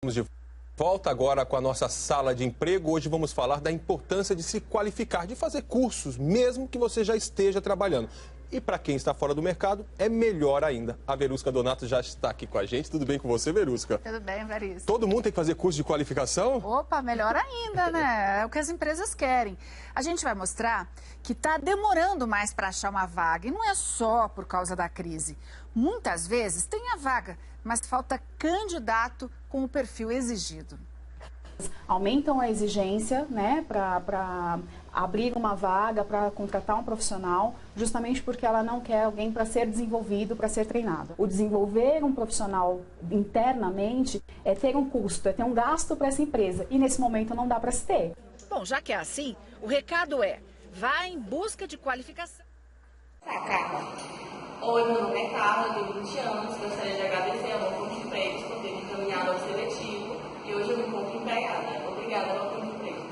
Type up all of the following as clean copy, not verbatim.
Estamos de volta agora com a nossa sala de emprego. Hoje vamos falar da importância de se qualificar, de fazer cursos, mesmo que você já esteja trabalhando. E para quem está fora do mercado, é melhor ainda. A Verusca Donato já está aqui com a gente. Tudo bem com você, Verusca? Tudo bem, Evaristo. Todo mundo tem que fazer curso de qualificação? Opa, melhor ainda, né? É o que as empresas querem. A gente vai mostrar que está demorando mais para achar uma vaga. E não é só por causa da crise. Muitas vezes tem a vaga, mas falta candidato com o perfil exigido. Aumentam a exigência, né, para abrir uma vaga, para contratar um profissional, justamente porque ela não quer alguém para ser desenvolvido, para ser treinado. O desenvolver um profissional internamente é ter um custo, é ter um gasto para essa empresa, e nesse momento não dá para se ter. Bom, já que é assim, o recado é: vá em busca de qualificação. Oi, meu nome é Carla, tenho 20 anos, gostaria de agradecer ao meu de empregos por ter me encaminhado ao seletivo e hoje eu me encontro empregada. Obrigada ao meu de empregos.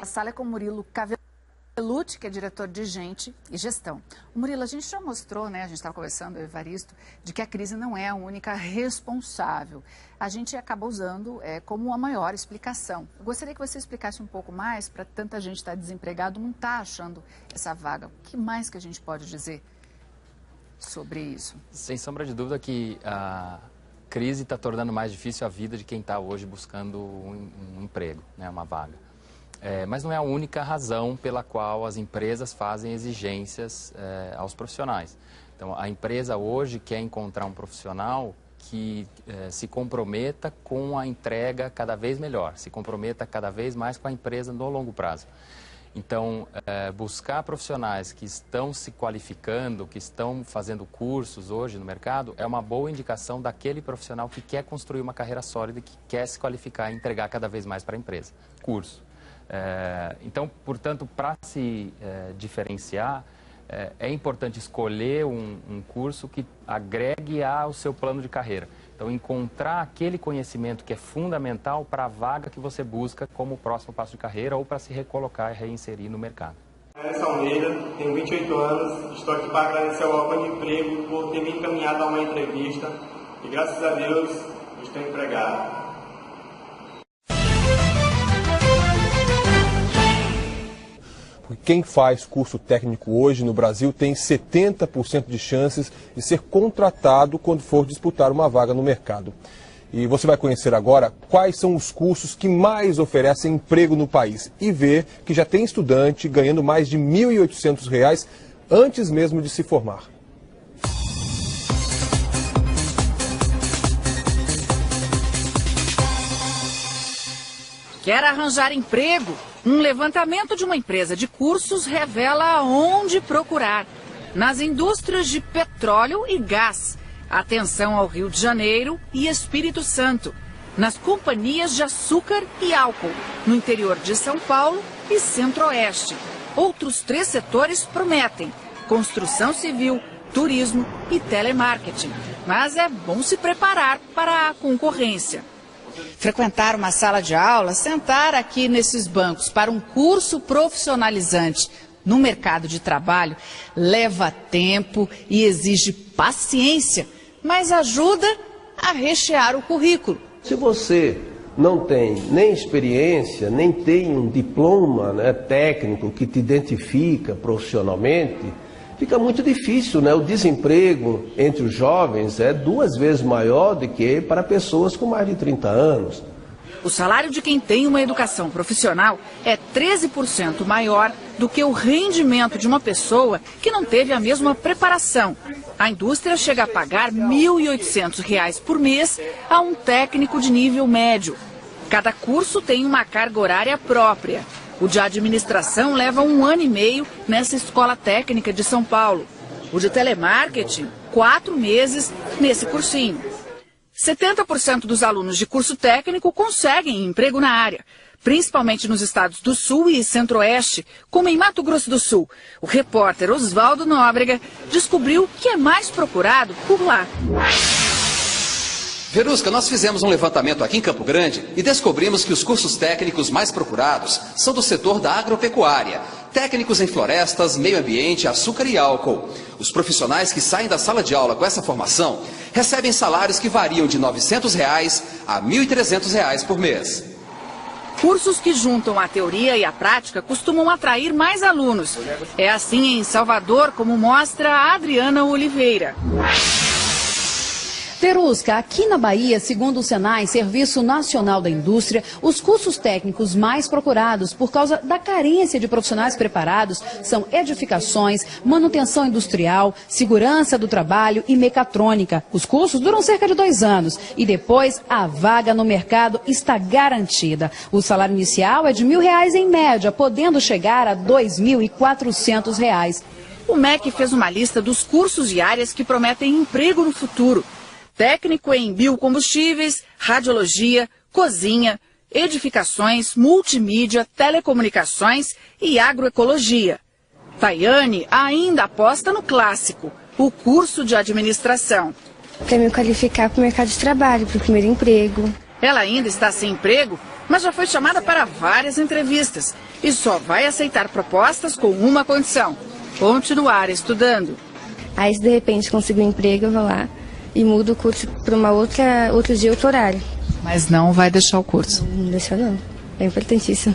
A sala é com o Murilo Cavelucci, que é diretor de gente e gestão. O Murilo, a gente já mostrou, né, a gente estava conversando, eu e o Evaristo, de que a crise não é a única responsável. A gente acaba usando como a maior explicação. Eu gostaria que você explicasse um pouco mais, para tanta gente estar desempregado, não está achando essa vaga. O que mais que a gente pode dizer sobre isso? Sem sombra de dúvida que a crise está tornando mais difícil a vida de quem está hoje buscando um emprego, né, uma vaga. Mas não é a única razão pela qual as empresas fazem exigências aos profissionais. Então, a empresa hoje quer encontrar um profissional que se comprometa com a entrega cada vez melhor, se comprometa cada vez mais com a empresa no longo prazo. Então, buscar profissionais que estão se qualificando, que estão fazendo cursos hoje no mercado, é uma boa indicação daquele profissional que quer construir uma carreira sólida, que quer se qualificar e entregar cada vez mais para a empresa. Curso. Então, portanto, para se diferenciar, é importante escolher um curso que agregue ao seu plano de carreira. Então, encontrar aquele conhecimento que é fundamental para a vaga que você busca como próximo passo de carreira ou para se recolocar e reinserir no mercado. Anderson Almeida, tenho 28 anos, estou aqui para agradecer ao órgão de emprego por ter me encaminhado a uma entrevista e, graças a Deus, estou empregado. Quem faz curso técnico hoje no Brasil tem 70% de chances de ser contratado quando for disputar uma vaga no mercado. E você vai conhecer agora quais são os cursos que mais oferecem emprego no país e ver que já tem estudante ganhando mais de R$ 1.800 antes mesmo de se formar. Quer arranjar emprego? Um levantamento de uma empresa de cursos revela onde procurar. Nas indústrias de petróleo e gás. Atenção ao Rio de Janeiro e Espírito Santo. Nas companhias de açúcar e álcool. No interior de São Paulo e Centro-Oeste. Outros 3 setores prometem: construção civil, turismo e telemarketing. Mas é bom se preparar para a concorrência. Frequentar uma sala de aula, sentar aqui nesses bancos para um curso profissionalizante no mercado de trabalho leva tempo e exige paciência, mas ajuda a rechear o currículo. Se você não tem nem experiência, nem tem um diploma, né, técnico que te identifica profissionalmente, fica muito difícil, né? O desemprego entre os jovens é 2 vezes maior do que para pessoas com mais de 30 anos. O salário de quem tem uma educação profissional é 13% maior do que o rendimento de uma pessoa que não teve a mesma preparação. A indústria chega a pagar R$ 1.800 por mês a um técnico de nível médio. Cada curso tem uma carga horária própria. O de administração leva 1 ano e meio nessa escola técnica de São Paulo. O de telemarketing, 4 meses nesse cursinho. 70% dos alunos de curso técnico conseguem emprego na área, principalmente nos estados do Sul e Centro-Oeste, como em Mato Grosso do Sul. O repórter Oswaldo Nóbrega descobriu que é mais procurado por lá. Verusca, nós fizemos um levantamento aqui em Campo Grande e descobrimos que os cursos técnicos mais procurados são do setor da agropecuária. técnicos em florestas, meio ambiente, açúcar e álcool. Os profissionais que saem da sala de aula com essa formação recebem salários que variam de R$ 900 a R$ 1.300 por mês. Cursos que juntam a teoria e a prática costumam atrair mais alunos. É assim em Salvador, como mostra a Adriana Oliveira. Verusca, aqui na Bahia, segundo o Senai, Serviço Nacional da Indústria, os cursos técnicos mais procurados por causa da carência de profissionais preparados são edificações, manutenção industrial, segurança do trabalho e mecatrônica. Os cursos duram cerca de 2 anos e depois a vaga no mercado está garantida. O salário inicial é de R$ 1.000 em média, podendo chegar a R$ 2.400. O MEC fez uma lista dos cursos e áreas que prometem emprego no futuro. Técnico em biocombustíveis, radiologia, cozinha, edificações, multimídia, telecomunicações e agroecologia. Tayane ainda aposta no clássico, o curso de administração. Quer me qualificar para o mercado de trabalho, para o primeiro emprego. Ela ainda está sem emprego, mas já foi chamada para várias entrevistas e só vai aceitar propostas com uma condição: continuar estudando. Aí, se de repente conseguir um emprego, eu vou lá e mudo o curso para outro dia, outro horário. Mas não vai deixar o curso? Não deixar não, é importantíssimo.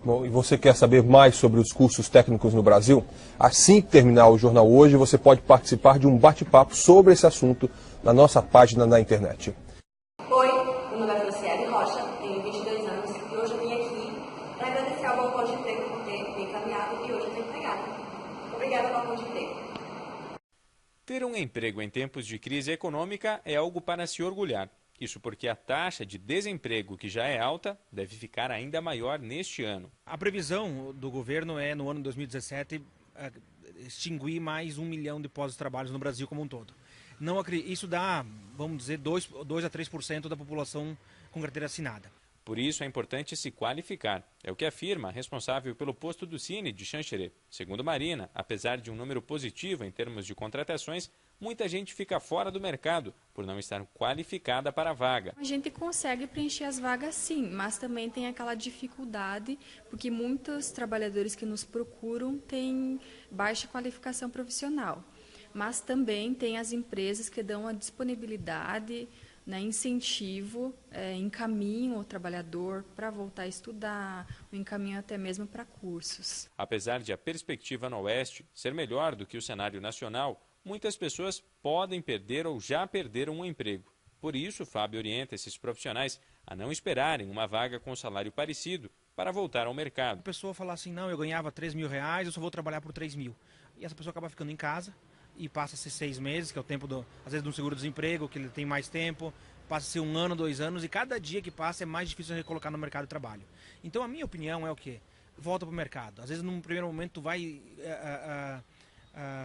Bom, e você quer saber mais sobre os cursos técnicos no Brasil? Assim que terminar o Jornal Hoje, você pode participar de um bate-papo sobre esse assunto na nossa página na internet. Oi, meu nome é Luciane Rocha, tenho 22 anos e hoje eu vim aqui para agradecer ao Balcão de Emprego por ter me encaminhado e hoje eu estou empregada. Obrigada, Balcão de Emprego. Ter um emprego em tempos de crise econômica é algo para se orgulhar. Isso porque a taxa de desemprego, que já é alta, deve ficar ainda maior neste ano. A previsão do governo é, no ano de 2017, extinguir mais 1 milhão de postos de trabalho no Brasil como um todo. Isso dá, vamos dizer, 2 a 3% da população com carteira assinada. Por isso é importante se qualificar. É o que afirma a responsável pelo posto do Cine de Xanxerê. Segundo Marina, apesar de um número positivo em termos de contratações, muita gente fica fora do mercado por não estar qualificada para a vaga. A gente consegue preencher as vagas sim, mas também tem aquela dificuldade, porque muitos trabalhadores que nos procuram têm baixa qualificação profissional. Mas também tem as empresas que dão a disponibilidade, incentivo, encaminham o trabalhador para voltar a estudar, ou encaminham até mesmo para cursos. Apesar de a perspectiva no Oeste ser melhor do que o cenário nacional, muitas pessoas podem perder ou já perderam um emprego. Por isso, Fábio orienta esses profissionais a não esperarem uma vaga com salário parecido para voltar ao mercado. A pessoa fala assim, não, eu ganhava R$ 3.000, eu só vou trabalhar por 3.000. E essa pessoa acaba ficando em casa e passa-se 6 meses, que é o tempo, às vezes, de um seguro-desemprego, que ele tem mais tempo, passa-se 1 ano, 2 anos, e cada dia que passa é mais difícil recolocar no mercado de trabalho. Então, a minha opinião é o quê? Volta para o mercado. Às vezes, num primeiro momento, tu vai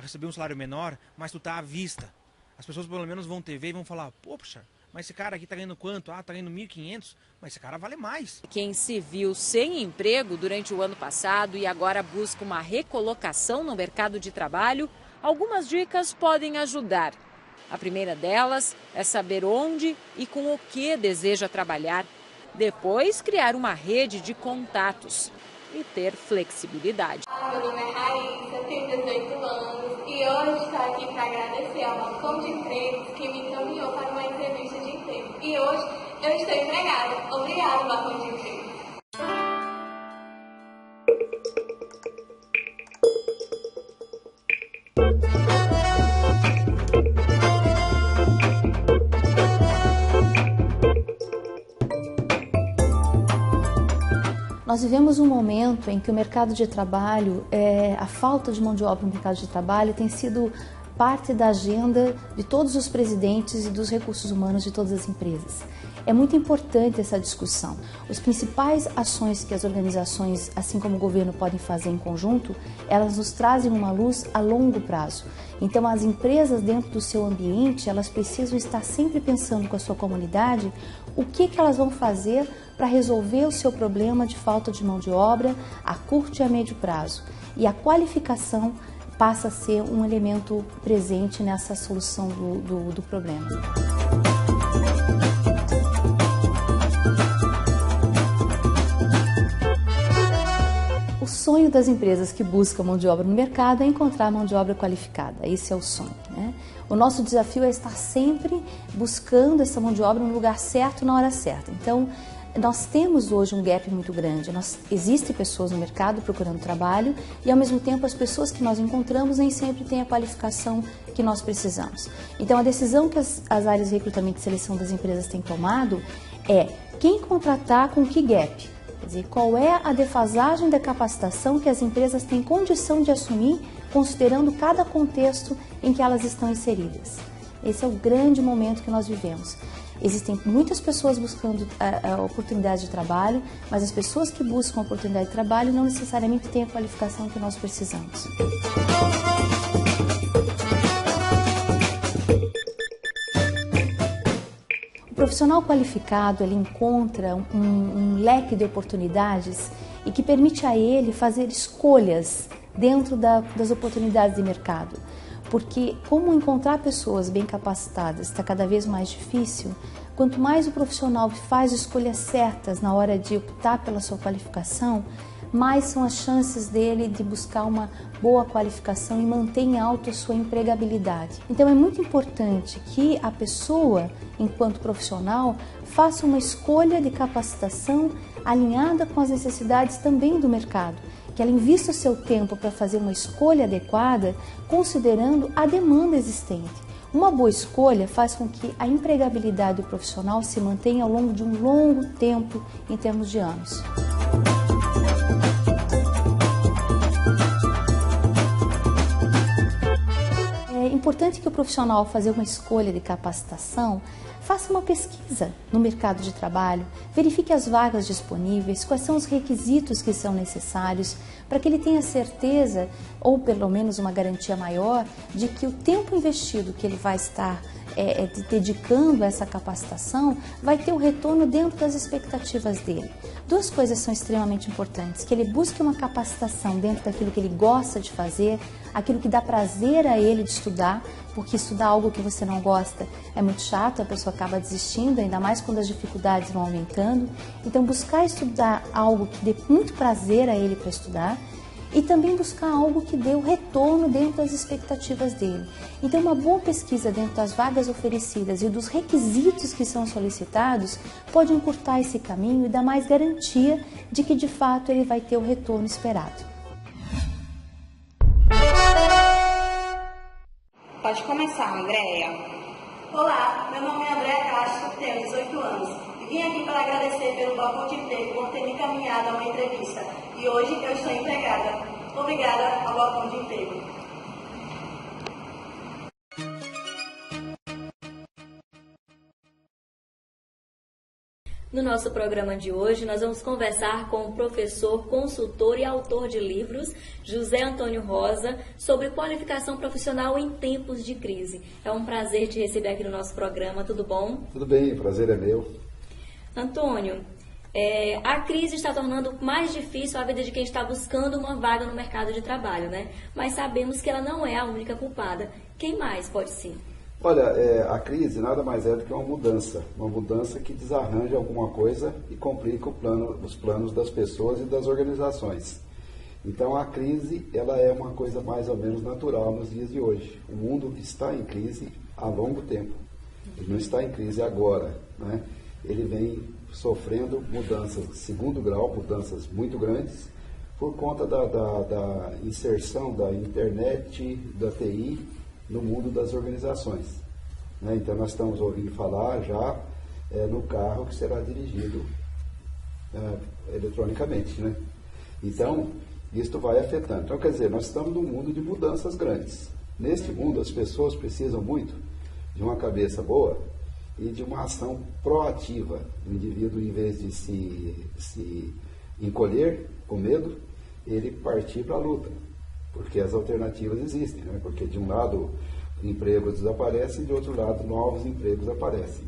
receber um salário menor, mas tu está à vista. As pessoas, pelo menos, vão te ver e vão falar, poxa, mas esse cara aqui está ganhando quanto? Ah, está ganhando 1.500, mas esse cara vale mais. Quem se viu sem emprego durante o ano passado e agora busca uma recolocação no mercado de trabalho, algumas dicas podem ajudar. A primeira delas é saber onde e com o que deseja trabalhar. Depois, criar uma rede de contatos e ter flexibilidade. Meu nome é Raíssa, tenho 18 anos e hoje estou aqui para agradecer ao Balcão de Empregos que me encaminhou para uma entrevista de emprego. E hoje eu estou empregada. Obrigada, Balcão de Empregos. Nós vivemos um momento em que o mercado de trabalho, a falta de mão de obra no mercado de trabalho tem sido parte da agenda de todos os presidentes e dos recursos humanos de todas as empresas. É muito importante essa discussão. As principais ações que as organizações, assim como o governo, podem fazer em conjunto, elas nos trazem uma luz a longo prazo. Então, as empresas dentro do seu ambiente, elas precisam estar sempre pensando com a sua comunidade o que elas vão fazer para resolver o seu problema de falta de mão de obra a curto e a médio prazo. E a qualificação passa a ser um elemento presente nessa solução do problema. O sonho sonho das empresas que buscam mão de obra no mercado é encontrar mão de obra qualificada. Esse é o sonho, né? O nosso desafio é estar sempre buscando essa mão de obra no lugar certo, na hora certa. Então, nós temos hoje um gap muito grande. Existem pessoas no mercado procurando trabalho e, ao mesmo tempo, as pessoas que nós encontramos nem sempre têm a qualificação que nós precisamos. Então, a decisão que as áreas de recrutamento e seleção das empresas têm tomado é quem contratar com que gap. Quer dizer, qual é a defasagem da capacitação que as empresas têm condição de assumir, considerando cada contexto em que elas estão inseridas. Esse é o grande momento que nós vivemos. Existem muitas pessoas buscando a oportunidade de trabalho, mas as pessoas que buscam a oportunidade de trabalho não necessariamente têm a qualificação que nós precisamos. O profissional qualificado, ele encontra um leque de oportunidades e que permite a ele fazer escolhas dentro das oportunidades de mercado. Porque como encontrar pessoas bem capacitadas está cada vez mais difícil, quanto mais o profissional faz escolhas certas na hora de optar pela sua qualificação, mais são as chances dele de buscar uma boa qualificação e manter em alto a sua empregabilidade. Então é muito importante que a pessoa, enquanto profissional, faça uma escolha de capacitação alinhada com as necessidades também do mercado, que ela invista o seu tempo para fazer uma escolha adequada, considerando a demanda existente. Uma boa escolha faz com que a empregabilidade do profissional se mantenha ao longo de um longo tempo, em termos de anos. É importante que o profissional, ao fazer uma escolha de capacitação, faça uma pesquisa no mercado de trabalho, verifique as vagas disponíveis, quais são os requisitos que são necessários, para que ele tenha certeza, ou pelo menos uma garantia maior, de que o tempo investido que ele vai estar dedicando a essa capacitação vai ter um retorno dentro das expectativas dele. Duas coisas são extremamente importantes: que ele busque uma capacitação dentro daquilo que ele gosta de fazer, aquilo que dá prazer a ele de estudar, porque estudar algo que você não gosta é muito chato, a pessoa acaba desistindo, ainda mais quando as dificuldades vão aumentando. Então, buscar estudar algo que dê muito prazer a ele para estudar e também buscar algo que dê o retorno dentro das expectativas dele. Então, uma boa pesquisa dentro das vagas oferecidas e dos requisitos que são solicitados pode encurtar esse caminho e dar mais garantia de que, de fato, ele vai ter o retorno esperado. Pode começar, Andréia. Olá, meu nome é Andréia Castro, tenho 18 anos e vim aqui para agradecer pelo balcão de emprego por ter me encaminhado a uma entrevista e hoje eu estou empregada. Obrigada ao balcão de emprego. No nosso programa de hoje, nós vamos conversar com o professor, consultor e autor de livros, José Antônio Rosa, sobre qualificação profissional em tempos de crise. É um prazer te receber aqui no nosso programa, tudo bom? Tudo bem, o prazer é meu. Antônio, a crise está tornando mais difícil a vida de quem está buscando uma vaga no mercado de trabalho, né? Mas sabemos que ela não é a única culpada. Quem mais pode ser? Olha, a crise nada mais é do que uma mudança que desarranja alguma coisa e complica os planos das pessoas e das organizações. Então a crise, ela é uma coisa mais ou menos natural nos dias de hoje. O mundo está em crise há longo tempo, ele não está em crise agora, né? Ele vem sofrendo mudanças de segundo grau, mudanças muito grandes, por conta da inserção da internet, da TI, no mundo das organizações, né? Então nós estamos ouvindo falar já no carro que será dirigido eletronicamente, né? Então isto vai afetando. Então quer dizer, nós estamos num mundo de mudanças grandes. Neste mundo as pessoas precisam muito de uma cabeça boa e de uma ação proativa. O indivíduo, em vez de se encolher com medo, ele partir para a luta. Porque as alternativas existem, né? Porque de um lado empregos desaparecem, de outro lado novos empregos aparecem.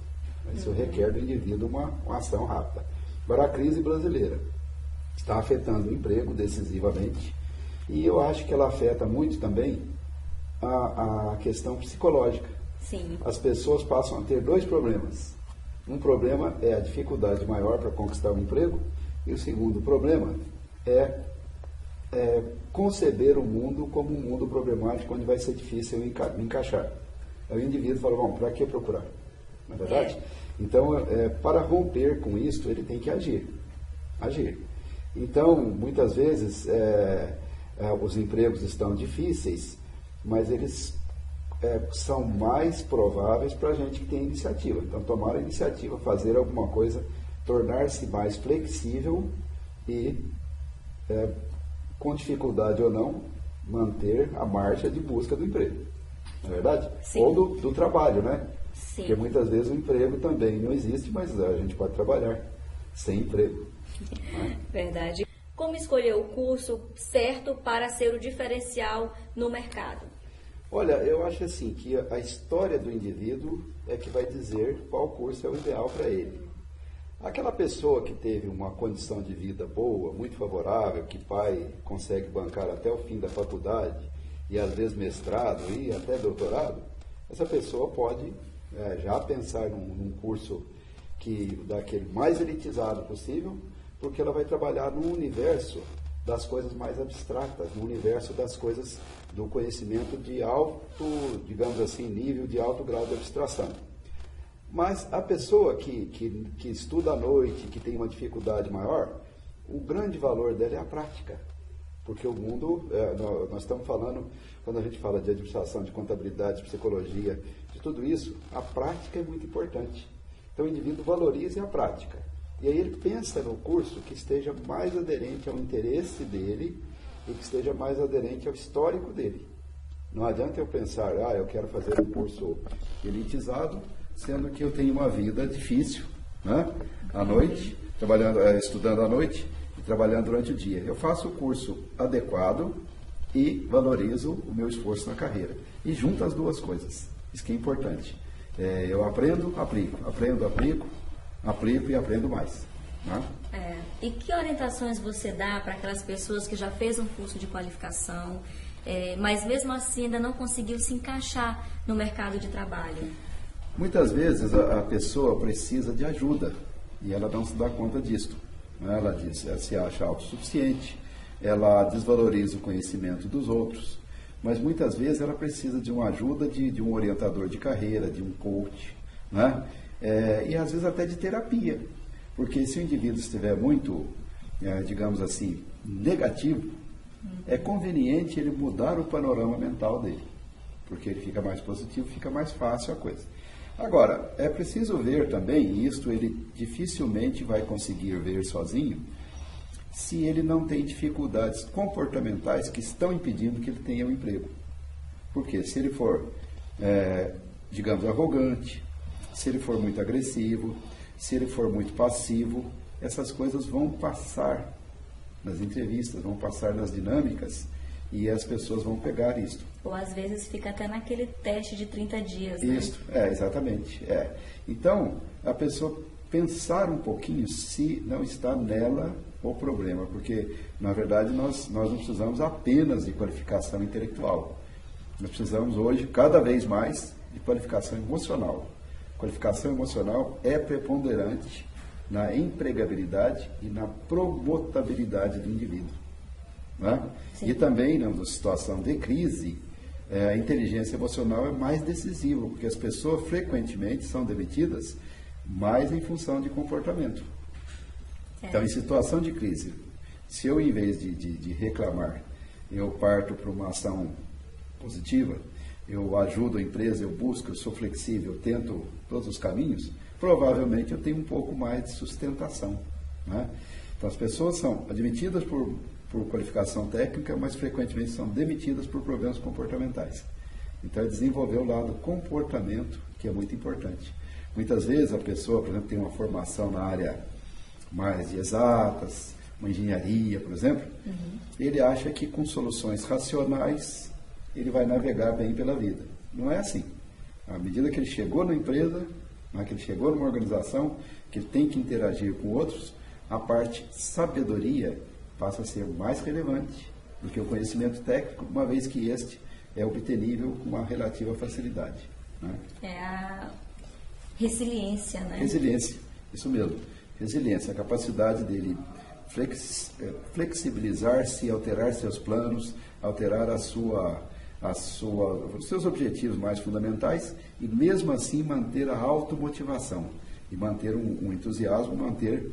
Isso requer do indivíduo uma ação rápida. Agora a crise brasileira está afetando o emprego decisivamente e eu acho que ela afeta muito também a questão psicológica. Sim. As pessoas passam a ter dois problemas. Um problema é a dificuldade maior para conquistar um emprego e o segundo problema é conceber o mundo como um mundo problemático onde vai ser difícil me encaixar. Aí o indivíduo fala, bom, para que procurar? Não é verdade? Então, para romper com isso, ele tem que agir. Então, muitas vezes, os empregos estão difíceis, mas eles são mais prováveis para a gente que tem iniciativa. Então, tomar a iniciativa, fazer alguma coisa, tornar-se mais flexível e, com dificuldade ou não, manter a marcha de busca do emprego. Não é verdade? Sim. Ou do trabalho, né? Sim. Porque muitas vezes o emprego também não existe, mas a gente pode trabalhar sem emprego. Verdade. Como escolher o curso certo para ser o diferencial no mercado? Olha, eu acho assim que a história do indivíduo é que vai dizer qual curso é o ideal para ele. Aquela pessoa que teve uma condição de vida boa, muito favorável, que pai consegue bancar até o fim da faculdade, e às vezes mestrado e até doutorado, essa pessoa pode já pensar num curso daquele mais elitizado possível, porque ela vai trabalhar no universo das coisas mais abstratas, no universo das coisas do conhecimento de alto, digamos assim, nível de alto grau de abstração. Mas a pessoa que estuda à noite, que tem uma dificuldade maior, o grande valor dela é a prática. Porque o mundo, nós estamos falando, quando a gente fala de administração, de contabilidade, de psicologia, de tudo isso, a prática é muito importante. Então o indivíduo valoriza a prática. E aí ele pensa no curso que esteja mais aderente ao interesse dele e que esteja mais aderente ao histórico dele. Não adianta eu pensar, eu quero fazer um curso elitizado, sendo que eu tenho uma vida difícil, né? À noite, estudando à noite e trabalhando durante o dia. Eu faço o curso adequado e valorizo o meu esforço na carreira. E junto as duas coisas. Isso que é importante. Eu aprendo, aplico e aprendo mais. Né? E que orientações você dá para aquelas pessoas que já fez um curso de qualificação, mas mesmo assim ainda não conseguiu se encaixar no mercado de trabalho? Muitas vezes a pessoa precisa de ajuda e ela não se dá conta disso. Né? Ela se acha autossuficiente, ela desvaloriza o conhecimento dos outros, mas muitas vezes ela precisa de uma ajuda de um orientador de carreira, de um coach, né? E às vezes até de terapia, porque se o indivíduo estiver muito, digamos assim, negativo, é conveniente ele mudar o panorama mental dele, porque ele fica mais positivo, fica mais fácil a coisa. Agora, é preciso ver também, e isto ele dificilmente vai conseguir ver sozinho, se ele não tem dificuldades comportamentais que estão impedindo que ele tenha um emprego. Porque se ele for, digamos, arrogante, se ele for muito agressivo, se ele for muito passivo, essas coisas vão passar nas entrevistas, vão passar nas dinâmicas e as pessoas vão pegar isto. Ou às vezes fica até naquele teste de 30 dias, Isso, exatamente. Então, a pessoa pensar um pouquinho se não está nela o problema, porque, na verdade, nós não precisamos apenas de qualificação intelectual. Nós precisamos hoje, cada vez mais, de qualificação emocional. Qualificação emocional é preponderante na empregabilidade e na promotabilidade do indivíduo. Né? E também, numa situação de crise, a inteligência emocional é mais decisiva, porque as pessoas frequentemente são demitidas mais em função de comportamento. Então, em situação de crise, se eu, em vez de reclamar, eu parto para uma ação positiva, eu ajudo a empresa, eu busco, eu sou flexível, eu tento todos os caminhos, provavelmente eu tenho um pouco mais de sustentação. Né? Então, as pessoas são admitidas por qualificação técnica, mas frequentemente são demitidas por problemas comportamentais. Então, é desenvolver o lado comportamento, que é muito importante. Muitas vezes a pessoa, por exemplo, tem uma formação na área mais de exatas, uma engenharia, por exemplo, ele acha que com soluções racionais ele vai navegar bem pela vida. Não é assim. À medida que ele chegou na empresa, que ele chegou numa organização, que ele tem que interagir com outros, a parte sabedoria passa a ser mais relevante do que o conhecimento técnico, uma vez que este é obtenível com uma relativa facilidade. Né? É a resiliência, né? Resiliência, isso mesmo. Resiliência, a capacidade dele flexibilizar-se, alterar seus planos, alterar os seus objetivos mais fundamentais e mesmo assim manter a automotivação e manter um entusiasmo, manter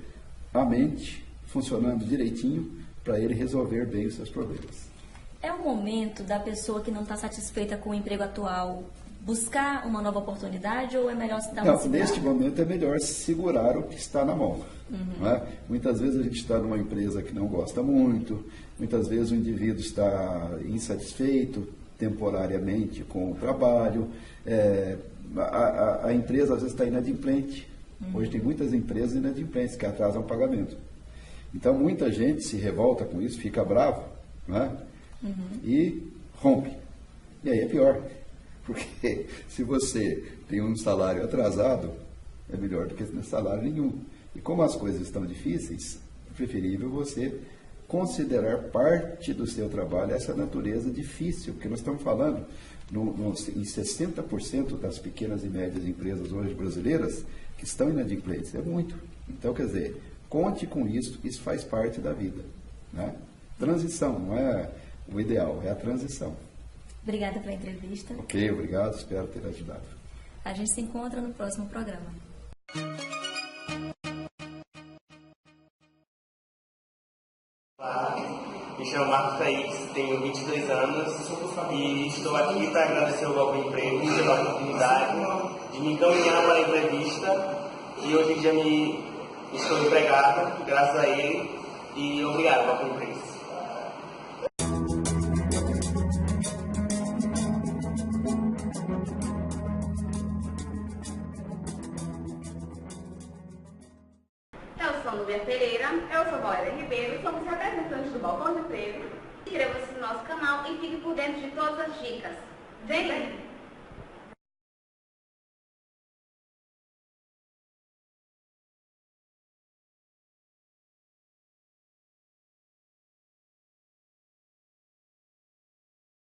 a mente funcionando direitinho para ele resolver bem os seus problemas. É o momento da pessoa que não está satisfeita com o emprego atual buscar uma nova oportunidade ou é melhor se dar uma segurada? Neste momento é melhor segurar o que está na mão. Não é? Muitas vezes a gente está numa empresa que não gosta muito, muitas vezes o indivíduo está insatisfeito temporariamente com o trabalho, a empresa às vezes está inadimplente. Hoje tem muitas empresas inadimplentes que atrasam o pagamento. Então muita gente se revolta com isso, fica bravo, não é? E rompe. E aí é pior. Porque se você tem um salário atrasado, é melhor do que salário nenhum. E como as coisas estão difíceis, é preferível você considerar parte do seu trabalho essa natureza difícil, porque nós estamos falando em 60% das pequenas e médias empresas hoje brasileiras que estão inadimplentes. É muito. Então, quer dizer, conte com isso faz parte da vida. Né? Transição, não é o ideal, é a transição. Obrigada pela entrevista. Ok, obrigado, espero ter ajudado. A gente se encontra no próximo programa. Olá, me chamo Marcos Thaís, tenho 22 anos e estou aqui para agradecer ao Golpe Emprego pela oportunidade de me encaminhar para a entrevista e hoje em dia estou empregado, graças a ele, e obrigado, Golpe Emprego. Pereira, eu sou Valéria Ribeiro, somos representantes do Balcão de Emprego. Inscreva-se no nosso canal e fique por dentro de todas as dicas. Vem daí!